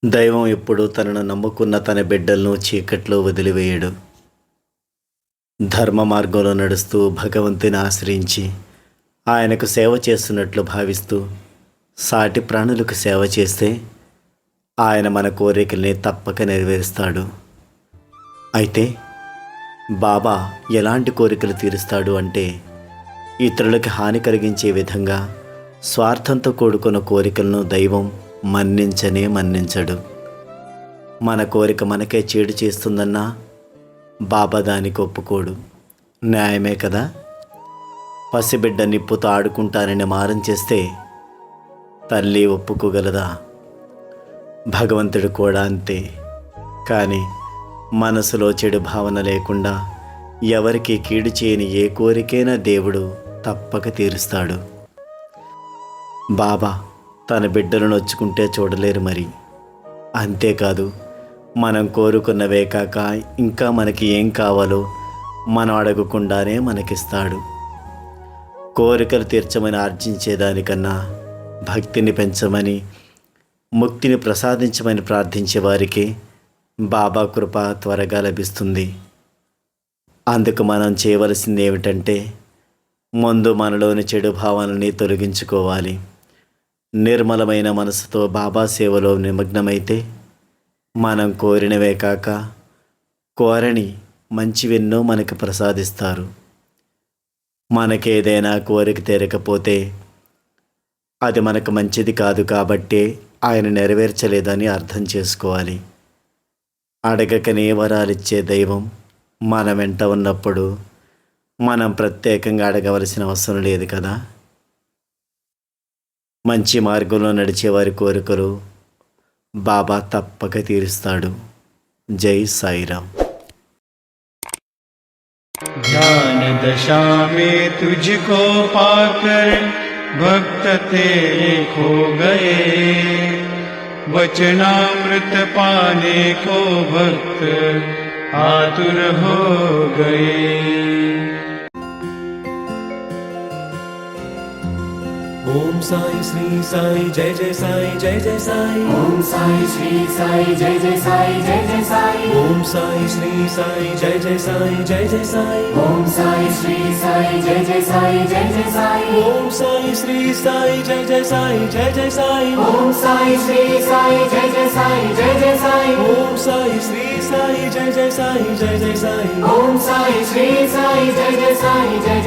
దైవం ఎప్పుడూ తనను నమ్ముకున్న తన బిడ్డలను చీకట్లో వదిలివేయడు. ధర్మ మార్గంలో నడుస్తూ భగవంతుని ఆశ్రయించి ఆయనకు సేవ చేస్తున్నట్లు భావిస్తూ సాటి ప్రాణులకు సేవ చేస్తే ఆయన మన కోరికల్ని తప్పక నెరవేరుస్తాడు. అయితే బాబా ఎలాంటి కోరికలు తీరుస్తాడు అంటే, ఇతరులకు హాని కలిగించే విధంగా స్వార్థంతో కూడుకున్న కోరికలను దైవం మన్నించడు. మన కోరిక మనకే చేడు చేస్తుందన్నా బాబా దానికి ఒప్పుకోడు. న్యాయమే కదా. పసిబిడ్డ నిప్పుతో ఆడుకుంటానని మారం చేస్తే తల్లి ఒప్పుకోగలదా? భగవంతుడు కూడా అంతే. కానీ మనసులో చెడు భావన లేకుండా ఎవరికి కీడు చేయని ఏ కోరికైనా దేవుడు తప్పక తీరుస్తాడు. బాబా తన బిడ్డలను నొచ్చుకుంటే చూడలేరు మరి. అంతేకాదు, మనం కోరుకున్నవే కాక ఇంకా మనకి ఏం కావాలో మనం అడగకుండానే మనకిస్తాడు. కోరికలు తీర్చమని ఆర్జించేదానికన్నా భక్తిని పెంచమని, ముక్తిని ప్రసాదించమని ప్రార్థించే వారికి బాబా కృప త్వరగా లభిస్తుంది. అందుకు మనం చేయవలసింది ఏమిటంటే, ముందు మనలోని చెడు భావనని తొలగించుకోవాలి. నిర్మలమైన మనసుతో బాబా సేవలో నిమగ్నమైతే మనం కోరినవే కాక కోరని మంచివెన్నో మనకు ప్రసాదిస్తారు. మనకేదైనా కోరిక తీరకపోతే అది మనకు మంచిది కాదు కాబట్టే ఆయన నెరవేర్చలేదని అర్థం చేసుకోవాలి. అడగకనే వరాలిచ్చే దైవం మన వెంట ఉన్నప్పుడు మనం ప్రత్యేకంగా అడగవలసిన అవసరం లేదు కదా. మంచి మార్గంలో నడిచే వారి కోరికలు బాబా తప్పక తీరుస్తాడు. జై సాయిరామ్. ध्यान दशा में तुझको पाकर भक्त तेरे खो गए, वचनामृत पाने को भक्त आतुर हो गए। ओम साई श्री साई जय जय साई जय जय साई। ओम साई श्री साई जय जय साई जय जय साई। ओम साई श्री साई जय जय साई जय जय साई। ओम साई श्री साई जय जय साई जय जय साई। ओम साई श्री साई जय जय साई जय जय साई। ओम साई श्री साई जय जय साई जय जय साई। ओम साई श्री साई जय जय साई जय जय साई। ओम साई श्री साई जय जय साई जय